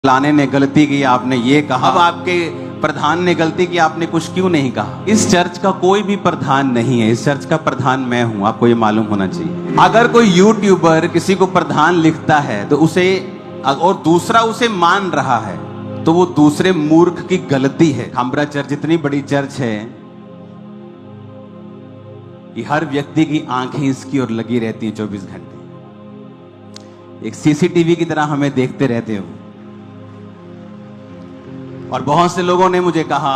फलाने ने गलती की, आपने ये कहा, अब आपके प्रधान ने गलती की, आपने कुछ क्यों नहीं कहा। इस चर्च का कोई भी प्रधान नहीं है, इस चर्च का प्रधान मैं हूं, आपको ये मालूम होना चाहिए। अगर कोई यूट्यूबर किसी को प्रधान लिखता है तो उसे, और दूसरा उसे मान रहा है, तो वो दूसरे मूर्ख की गलती है। खामरा चर्च इतनी बड़ी चर्च है कि हर व्यक्ति की आंखें इसकी ओर लगी रहती हैं 24 घंटे, एक सीसीटीवी की तरह हमें देखते रहते हो। और बहुत से लोगों ने मुझे कहा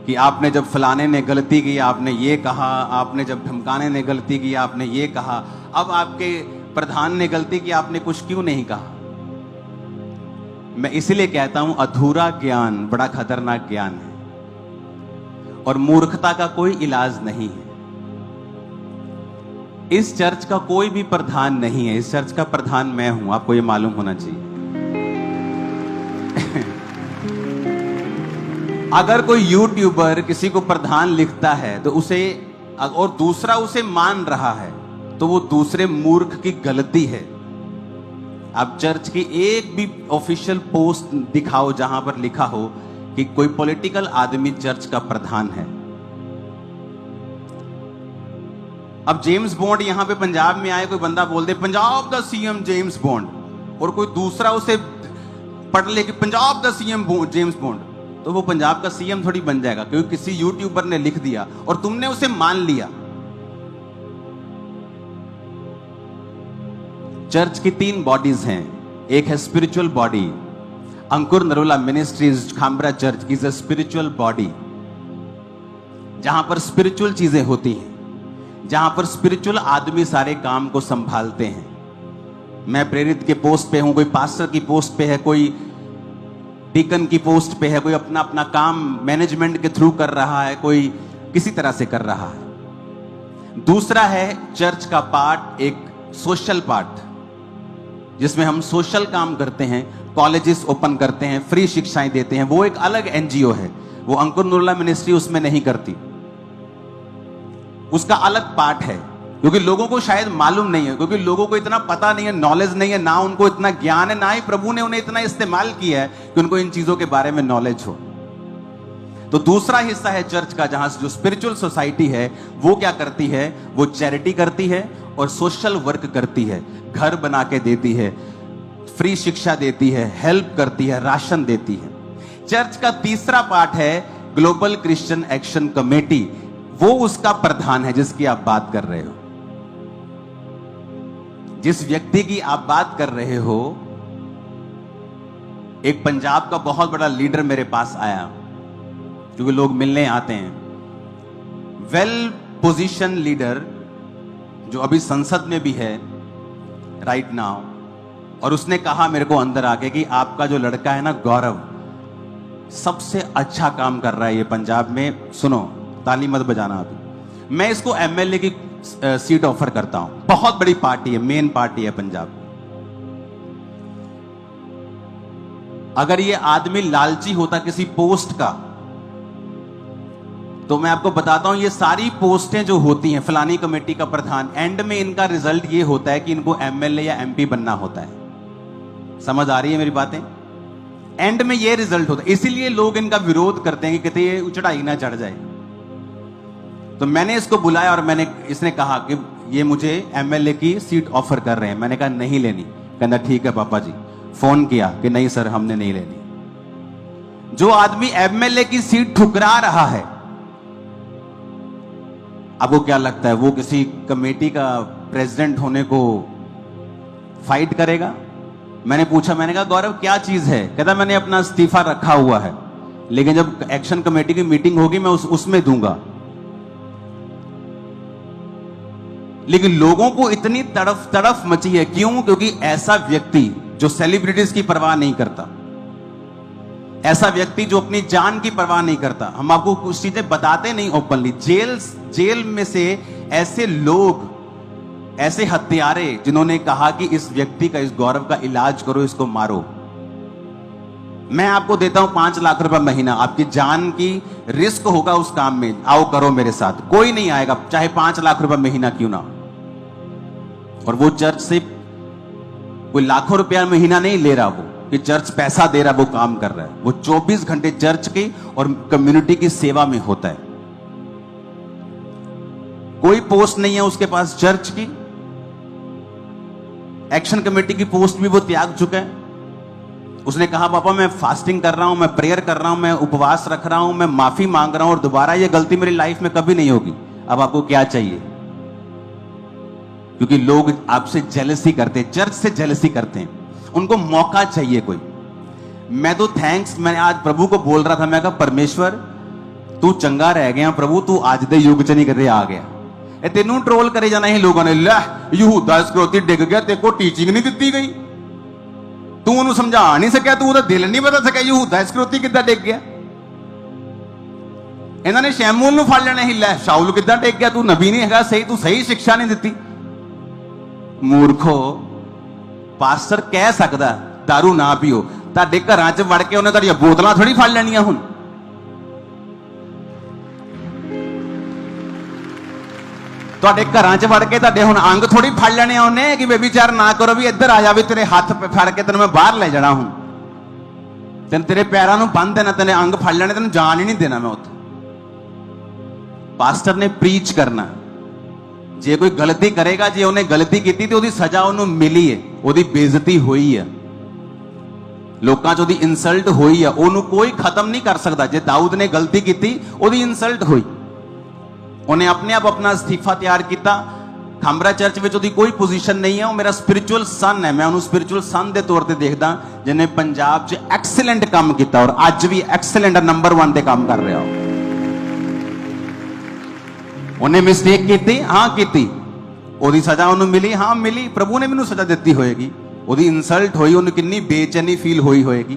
कि आपने जब फलाने ने गलती की, आपने ये कहा, आपने जब ढमकाने ने गलती की, आपने ये कहा, अब आपके प्रधान ने गलती की, आपने कुछ क्यों नहीं कहा। मैं इसलिए कहता हूं अधूरा ज्ञान बड़ा खतरनाक ज्ञान है और मूर्खता का कोई इलाज नहीं है। इस चर्च का कोई भी प्रधान नहीं है, इस चर्च का प्रधान मैं हूं, आपको यह मालूम होना चाहिए। अगर कोई यूट्यूबर किसी को प्रधान लिखता है तो उसे, और दूसरा उसे मान रहा है, तो वो दूसरे मूर्ख की गलती है। आप चर्च की एक भी ऑफिशियल पोस्ट दिखाओ जहां पर लिखा हो कि कोई पॉलिटिकल आदमी चर्च का प्रधान है। अब जेम्स बॉन्ड यहां पे पंजाब में आए, कोई बंदा बोल दे पंजाब दा सीएम जेम्स बॉन्ड, और कोई दूसरा उसे पढ़ ले कि पंजाब दा सीएम जेम्स बॉन्ड, तो वो पंजाब का सीएम थोड़ी बन जाएगा क्योंकि किसी यूट्यूबर ने लिख दिया और तुमने उसे मान लिया। चर्च की 3 बॉडीज हैं। एक है spiritual body. Ankur Narola ministries Khamra church is a spiritual body, जहां पर स्पिरिचुअल चीजें होती हैं, जहां पर स्पिरिचुअल आदमी सारे काम को संभालते हैं। मैं प्रेरित के पोस्ट पे हूं, कोई पास्टर की पोस्ट पे है, कोई डीकन की पोस्ट पे है, कोई अपना अपना काम मैनेजमेंट के थ्रू कर रहा है, कोई किसी तरह से कर रहा है। दूसरा है चर्च का पार्ट, एक सोशल पार्ट, जिसमें हम सोशल काम करते हैं, कॉलेजेस ओपन करते हैं, फ्री शिक्षाएं देते हैं। वो एक अलग एनजीओ है, वो अंकुर नरोला मिनिस्ट्री उसमें नहीं करती, उसका अलग पार्ट है। क्योंकि लोगों को शायद मालूम नहीं है, क्योंकि लोगों को इतना पता नहीं है, नॉलेज नहीं है, ना उनको इतना ज्ञान है, ना ही प्रभु ने उन्हें इतना इस्तेमाल किया है कि उनको इन चीजों के बारे में नॉलेज हो। तो दूसरा हिस्सा है चर्च का, जहां जो स्पिरिचुअल सोसाइटी है वो क्या करती है, वो चैरिटी करती है और सोशल वर्क करती है, घर बना के देती है, फ्री शिक्षा देती है, हेल्प करती है, राशन देती है। चर्च का तीसरा पार्ट है ग्लोबल क्रिश्चियन एक्शन कमेटी, वो उसका प्रधान है जिसकी आप बात कर रहे हो। जिस व्यक्ति की आप बात कर रहे हो, एक पंजाब का बहुत बड़ा लीडर मेरे पास आया, क्योंकि लोग मिलने आते हैं, वेल पोजीशन लीडर जो अभी संसद में भी है राइट नाउ, और उसने कहा मेरे को अंदर आके कि आपका जो लड़का है ना गौरव, सबसे अच्छा काम कर रहा है ये पंजाब में। सुनो, ताली मत बजाना अभी, मैं इसको एमएलए की सीट ऑफर करता हूं। बहुत बड़ी पार्टी है, मेन पार्टी है पंजाब। अगर ये आदमी लालची होता किसी पोस्ट का, तो मैं आपको बताता हूं ये सारी पोस्टें जो होती हैं, फलानी कमेटी का प्रधान, एंड में इनका रिजल्ट ये होता है कि इनको एमएलए या एमपी बनना होता है। समझ आ रही है मेरी बातें? एंड में ये रिजल्ट होता है, इसीलिए लोग इनका विरोध करते हैं कि कहते ये चढ़ाई ना चढ़ जाए। तो मैंने इसको बुलाया और इसने कहा कि ये मुझे एमएलए की सीट ऑफर कर रहे हैं। मैंने कहा नहीं लेनी। कहना ठीक है पापा जी। फोन किया कि नहीं सर हमने नहीं लेनी। जो आदमी एमएलए की सीट ठुकरा रहा है, आपको क्या लगता है वो किसी कमेटी का प्रेसिडेंट होने को फाइट करेगा? मैंने पूछा, मैंने कहा गौरव क्या चीज है? कहता मैंने अपना इस्तीफा रखा हुआ है, लेकिन जब एक्शन कमेटी की मीटिंग होगी मैं उसमें दूंगा। लेकिन लोगों को इतनी तड़फ मची है, क्यों? क्योंकि ऐसा व्यक्ति जो सेलिब्रिटीज की परवाह नहीं करता, ऐसा व्यक्ति जो अपनी जान की परवाह नहीं करता, हम आपको कुछ चीजें बताते नहीं ओपनली। जेल में से ऐसे लोग, ऐसे हत्यारे जिन्होंने कहा कि इस व्यक्ति का, इस गौरव का इलाज करो, इसको मारो। मैं आपको देता हूं 5 लाख रुपए महीना, आपकी जान की रिस्क होगा उस काम में, आओ करो मेरे साथ। कोई नहीं आएगा, चाहे 5 लाख रुपए महीना क्यों ना। और वो चर्च से कोई लाखों रुपया महीना नहीं ले रहा, वो कि चर्च पैसा दे रहा है, वो काम कर रहा है। वो 24 घंटे चर्च की और कम्युनिटी की सेवा में होता है। कोई पोस्ट नहीं है उसके पास चर्च की, एक्शन कमेटी की पोस्ट भी वो त्याग चुका है। उसने कहा पापा मैं फास्टिंग कर रहा हूं, मैं प्रेयर कर रहा हूं, मैं उपवास रख रहा हूं, मैं माफी मांग रहा हूं और दोबारा ये गलती मेरी लाइफ में कभी नहीं होगी। अब आपको क्या चाहिए? क्योंकि लोग आपसे जेलसी करते हैं, चर्च से जेलसी करते हैं, उनको मौका चाहिए कोई। मैं तो मैं आज प्रभु को बोल रहा था, मैं कहा परमेश्वर तू चंगा रह गया प्रभु, तू आज दे युग च नहीं करे आ गया। ए तेनू ट्रोल करे जाना ही लोगों ने, लै यहूदा इस्करियोती डिग गया, तेरे को टीचिंग नहीं दी गई, तू उन्हें समझा नहीं सकिया, तू उहदा दिल नहीं बदल सकिया, यहूदा इस्करियोती किद्दां डिग गया। इन्होंने शैमूल नूं फड़ लेना ही, लै शाऊल किद्दां डिग गया, तू नबी नहीं हैगा, सही तू सही शिक्षा नहीं दी। मूर्खो, पास्टर कह सकदा दारू ना पीओ, तुहाडे घरां च वड़ के उन्हें तुहाडीआं बोतलां थोड़ी फड़ लैणीआं। हुण तुहाडे घरां च वड़ के तुहाडे हुण अंग थोड़ी फड़ लेने उन्हें कि बेबीचार ना करो, भी इधर आ जा, भी तेरे हाथ फड़ के तेन मैं बाहर ले जाना, हूं तेन तेरे पैरां नूं बंन देना, तेने अंग फड़ लेने, तेन जान ही नहीं देना मैं उत्थे। पास्टर ने प्रीच करना, जे कोई गलती करेगा, जे उन्हें गलती की तो उसकी सजा उन्होंने मिली है, उसकी बेइज्जती हुई है, लोकां च उसकी इंसल्ट हुई है, उन्होंने कोई खत्म नहीं कर सकता। जे दाऊद ने गलती की उसकी इंसल्ट हुई, उन्हें अपने आप अपना इस्तीफा तैयार किया। खांबरा चर्च में उसकी कोई पोजीशन नहीं है, वो मेरा स्पिरिचुअल सन है, मैं उन्होंने स्पिरिचुअल सन के तौर पर देखदा, जिन्हें पंजाब च एक्सीलेंट काम किया और अज भी एक्सीलेंट नंबर 1 ते काम कर रहा हो। उन्हें मिस्टेक की, हाँ की, ओदी सजा उन्हें मिली, हाँ मिली, प्रभु ने मैनू सजा दी होएगी, ओदी इंसल्ट हुई, उन्हें कितनी बेचैनी फील हुई होएगी,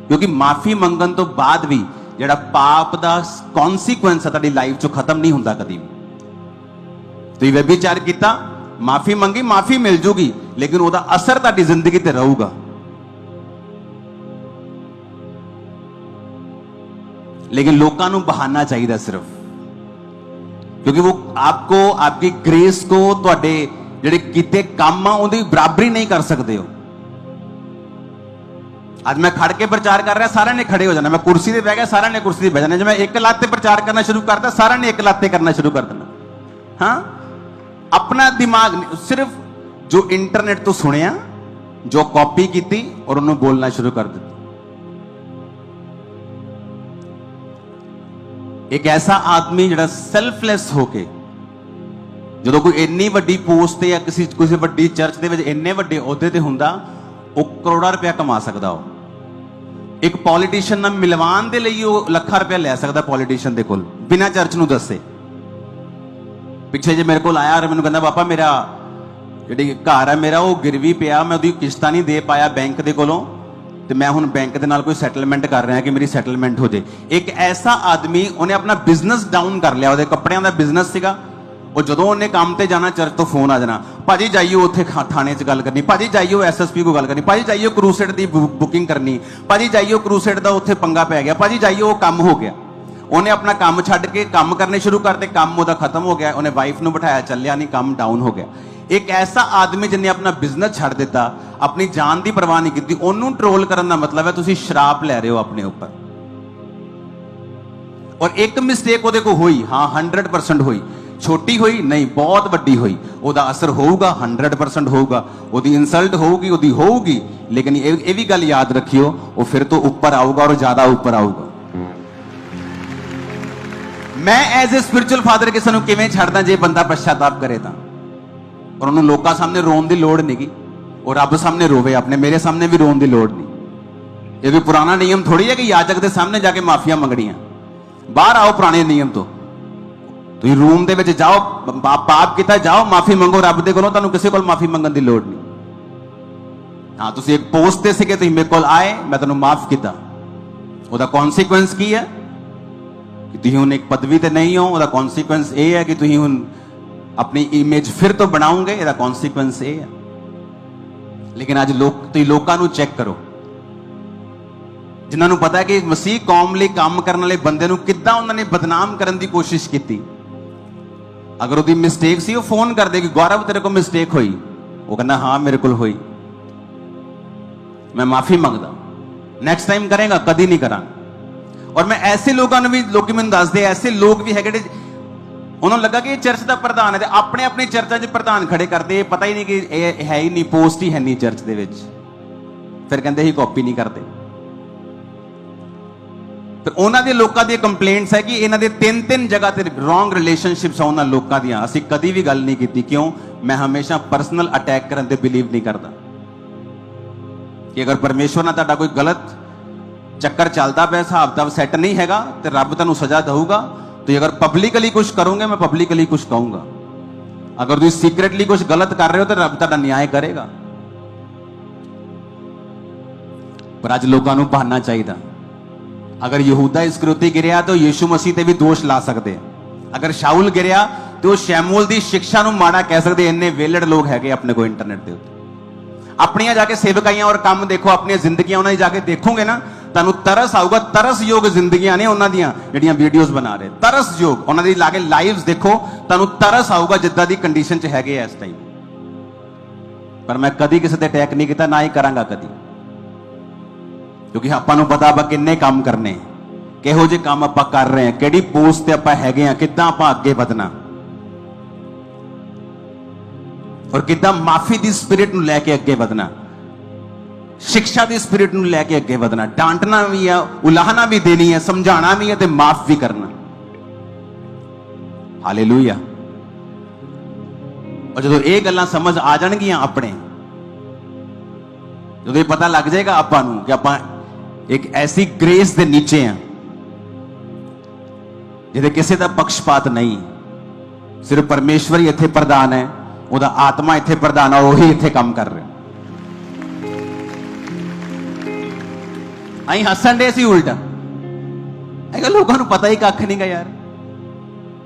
क्योंकि माफी मंगन तो बाद भी जिहड़ा पाप दा कॉन्सीक्वेंस है तुहाडी लाइफ चो खत्म नहीं हुंदा कदी भी। तुसीं व्यभिचार कीता, माफी मंगी, माफी मिल जूगी, लेकिन ओदा असर तुहाडी जिंदगी ते रहूगा। लेकिन लोकां नूं बहाना चाहिए सिर्फ, क्योंकि वो आपको, आपकी ग्रेस को, तुहाडे जिहड़े कीते काम आ उहदी बराबरी नहीं कर सकते हो। आज मैं खड़ के प्रचार कर रहा, सारे ने खड़े हो जाना, मैं कुर्सी ते बह गया, सारे ने कुर्सी ते बह जाना, जब मैं एक लाते प्रचार करना शुरू करता, सारे ने एक लाते करना शुरू कर देना। हाँ, अपना दिमाग सिर्फ जो इंटरनेट तो सुनिया, जो कॉपी की और उन्होंने बोलना शुरू कर दिया। एक ऐसा आदमी जिहड़ा सैल्फलैस होके, जो कोई इन्नी वड्डी पोस्ट या किसी वड्डी चर्च दे विच इन्ने वड्डे ओहदे ते हुंदा, वो करोड़ा रुपया कमा सकदा हो। एक पॉलिटिशियन नाल मिलवान दे लई वो लाखा रुपया लै सकदा पॉलिटिशियन दे कोल, बिना चर्च नूं दस्से। पिछे जे मेरे कोल आया और मैनूं कहंदा पापा मेरा जिहड़ी घर है मेरा वो गिरवी पिया, मैं उहदी किश्तां नहीं दे पाया बैंक दे कोलों, तो मैं हुण बैंक दे नाल कोई सैटलमेंट कर रहा कि मेरी सैटलमेंट हो जाए। एक ऐसा आदमी, उन्हें अपना बिजनेस डाउन कर लिया, उहदे कपड़ियां दा बिजनेस सीगा, और जदों उन्हें काम ते जाना चर्च तो फोन आ जाना, भाजी जाइए उत्थे थाने च गल करनी, भाजी जाइए SSP को गल करनी, भाजी जाइए क्रूसेड की बुकिंग करनी, भाजी जाइए क्रूसेड का उत्थे पंगा पै गया, भाजी जाइए वो काम हो गया। उन्हें अपना काम छड्ड के काम करने शुरू करते, काम उहदा खत्म हो गया, उन्हें वाइफ नूं बिठाया, चलिया नहीं, काम डाउन हो गया। एक ऐसा आदमी जिन्हें अपना बिजनेस छड्ड दिता, अपनी जान की परवाह नहीं की, उन्होंने ट्रोल करने का मतलब है तुसीं शराप लै रहे हो अपने ऊपर। और एक मिस्टेक उहदे कोल हुई, हाँ 100% हुई, छोटी हुई नहीं, बहुत वड्डी हुई, उहदा असर होगा, 100% होगा, उहदी इंसल्ट होगी, लेकिन ये भी गल याद रखियो, वो फिर तो ऊपर आऊगा और ज्यादा ऊपर आऊगा। मैं एज ए स्पिरिचुअल फादर किसी को किवें छड्डदा जे बंदा पश्चाताप करे तां, और उन्होंने लोगों सामने रोन की लोड़ नहीं, और रब सामने रोवे अपने, मेरे सामने भी रोन की लोड़ नहीं। ये भी पुराना नियम थोड़ी है कि याजक के सामने जाके माफिया मंगनियां, बाहर आओ पुराने नियम तो, तुसीं रूम दे विच जाओ, पाप किया जाओ, माफी मंगो रब दे कोलों, तुहानूं किसी कोल माफी मंगण की लोड़ नहीं। हाँ तुसीं एक पोस्ट ते सीगे, तुसीं मेरे कोल आए, मैं तुहानूं माफ किया, उहदा कॉन्सीक्वेंस की है कि तुसीं हुण एक पदवी ते नहीं हो, उहदा कॉन्सीक्वेंस ये है कि तुसीं हुण अपनी इमेज फिर तो बनाओगे, इहदा कॉन्सीक्वेंस ये है। लेकिन अज लोकां नूं चेक करो, जिन्हां नूं पता है कि मसीह कौम लई काम करने वाले बंदे नूं किद्दां उन्होंने बदनाम करने की कोशिश की। अगर उसकी मिस्टेक सी, वो फोन कर देगी, गौरव तेरे को मिस्टेक हुई, वो कहना हाँ मेरे को हुई। मैं माफी मंगदा, नैक्सट टाइम करेगा, कदी नहीं करा। और मैं ऐसे लोगों ने भी, लोग मैंने दसदे ऐसे लोग भी है उन्होंने लगा कि चर्च का प्रधान है, अपने अपनी चर्चा च प्रधान खड़े करते, पता ही नहीं कि है ही नहीं, पोस्ट ही है नहीं चर्च के विच, फिर कहते ही कॉपी नहीं करते। फिर उन्होंने लोगों की कंप्लेंट्स है कि इन्होंने 3-3 जगह ते रॉन्ग रिलेशनशिप्स उन्होंने लोगों दी, असीं कदी भी गल नहीं की। क्यों? मैं हमेशा पर्सनल अटैक करने ते बिलीव नहीं करता कि अगर परमेश्वर ने तुहाडा कोई गलत चक्कर चलता पे, हिसाब किताब सैट नहीं हैगा, तो रब तुहानूं सजा देऊगा। तो अगर पब्लिकली कुछ करोगे, मैं पब्लिकली कुछ कहूंगा। अगर तुम सीक्रेटली कुछ गलत कर रहे हो, तो रब तुहाडा न्याय करेगा। पर अज लोगों को बहाना चाहिए। अगर यहूदा इस्करियोती गिरिया तो यीशु मसीह ते भी दोष ला सकते। अगर शाउल गिरिया तो शैमूल की शिक्षा नूं माड़ा कह सकते। इन्ने वेलड़ लोग है अपने को इंटरनेट के उत्ते। अपनियां जाके सेवकाइयां और काम देखो, अपनी जिंदगियां उन्होंने जाके देखोगे ना, तुहानूं तरस आऊगा। तरस योग जिंदगियां ने उन्हां दियां जिहड़ियां वीडियोस बना रहे, तरस योग उन्हां दी लाके लाइव्स देखो, तुहानूं तरस आऊगा जिद्दां दी कंडीशन च हैगे इस टाइम। पर मैं कदी किसी ते अटैक नहीं किया, ना ही करांगा कदी, क्योंकि आपां नूं पता आपां किन्ने काम करने, किहो जे काम आपां कर रहे हैं, किहड़ी पोस्ट ते आपां हैगे आ, किद्दां आपां अगे वधना और किद्दां माफी दी स्पिरिट नूं लैके अगे वधना, शिक्षा दी स्पिरिट नूं लैके अगे वधना। डांटना भी है, उलाहना भी देनी है, समझाना भी है ते माफ भी करना। हालेलुया। और जो ये गल्लां समझ आ जाणगियां अपने, जो ये पता लग जाएगा आपां नूं कि आपां एक ऐसी ग्रेस दे नीचे हैं जिहदे किसी दा पक्षपात नहीं, सिर्फ परमेश्वर ही इत्थे प्रधान है, ਉਹਦਾ आत्मा इत्थे प्रधान है, वही इत्थे काम कर रहे। अं हसन डे सी उल्टा, लोगों को पता ही कख नहीं गा यार।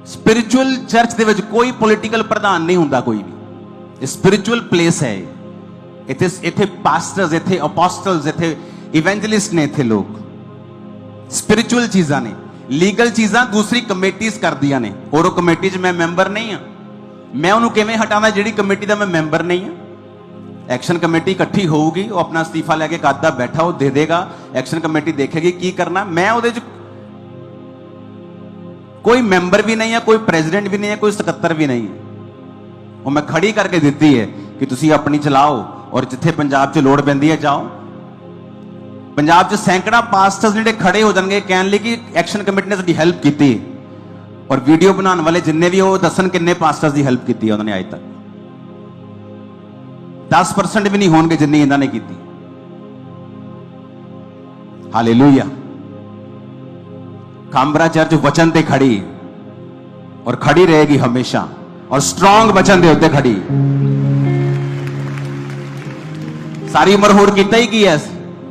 स्पिरिचुअल चर्च दे विच कोई पोलिटिकल प्रधान नहीं हुंदा, कोई भी स्पिरिचुअल प्लेस है। इत्थे इत्थे पास्टर्स, इत्थे अपोस्टल्स, इत्थे इवेंजलिस्ट ने, इत्थे लोग स्पिरिचुअल चीज़ां ने, लीगल चीज़ां दूसरी कमेटीज कर दियां ने, और वो कमेटी च मैं मैंबर नहीं हाँ। मैं उन्होंने किवें हटाना जिहड़ी कमेटी का मैं मैंबर नहीं हाँ। एक्शन कमेटी इकट्ठी होगी, वो अपना अस्तीफा लैके कादा बैठा, वो दे देगा, एक्शन कमेटी देखेगी की करना। मैं उहदे च कोई मैंबर भी नहीं है, कोई प्रेजिडेंट भी नहीं है, कोई सकत्तर भी नहीं है। वो मैं खड़ी करके दी है कि तुसीं अपनी चलाओ, और जिथे पंजाब च लोड़ पैंदी है जाओ। पंजाब च सैकड़ा पास्टर्स जिहड़े खड़े हो जाएंगे कहण लई कि एक्शन कमेटी ने साडी हेल्प की, और वीडियो बनाने वाले जिन्ने भी वो दसन किन्ने पास्टर्स की हेल्प की उन्होंने अज तक 10% भी नहीं होंगे जिन्नी इन्होंने की। हालेलुया। काम्बरा चर्च वचन ते खड़ी और खड़ी रहेगी हमेशा, और स्ट्रॉन्ग वचन दे उत्ते खड़ी। सारी उम्र होर कीता ही की है,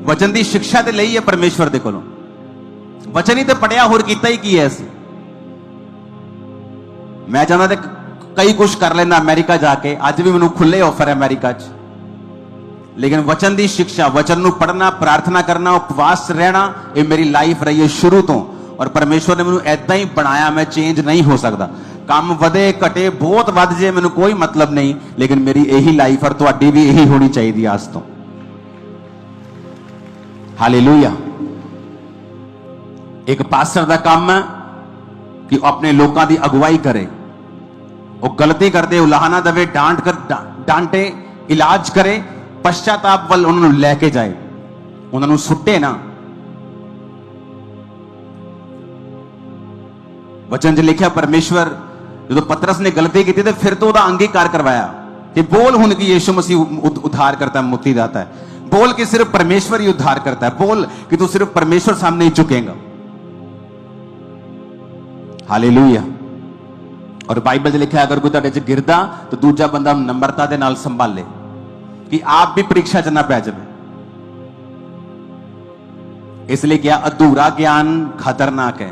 वचन की शिक्षा ते लई है परमेश्वर दे कोलों, वचन ही ते पढ़िया, होर कीता ही की है। मैं चाहता तो कई कुछ कर लेना अमेरिका जाके, अज भी मैनूं खुले ऑफर है अमेरिका च, लेकिन वचन की शिक्षा, वचन नूं पढ़ना, प्रार्थना करना, उपवास रहना, ये मेरी लाइफ रही है शुरू तो। और परमेश्वर ने मैनूं ऐदां ही बनाया, मैं चेंज नहीं हो सकता। काम वधे घटे, बहुत वध जाए, मैनूं कोई मतलब नहीं, लेकिन मेरी यही लाइफ और तुहाडी भी यही होनी चाहिए आज तो। हालेलुया। एक पास्टर का काम है कि अपने लोगों की अगुवाई करे, वो गलती करते उलाहना दवे, डांटे, इलाज करे, पश्चाताप वाल उन्होंने लैके जाए, उन्होंने सुटे ना। वचन च लिखा परमेश्वर जो पतरस ने गलती की तो फिर तो वह अंगीकार करवाया कि बोल हुन कि यीशु मसीह उद्धार करता है, मुक्ति दाता है, बोल कि सिर्फ परमेश्वर ही उद्धार करता है, बोल कि तू सिर्फ परमेश्वर सामने ही झुकेगा। हालेलुया। और बाइबल लिखा है अगर कोई तुहाडे च गिरदा तो दूजा बंदा नम्रता दे नाल संभाले कि आप भी परीक्षा च ना पै जाए। इसलिए क्या अधूरा ज्ञान खतरनाक है।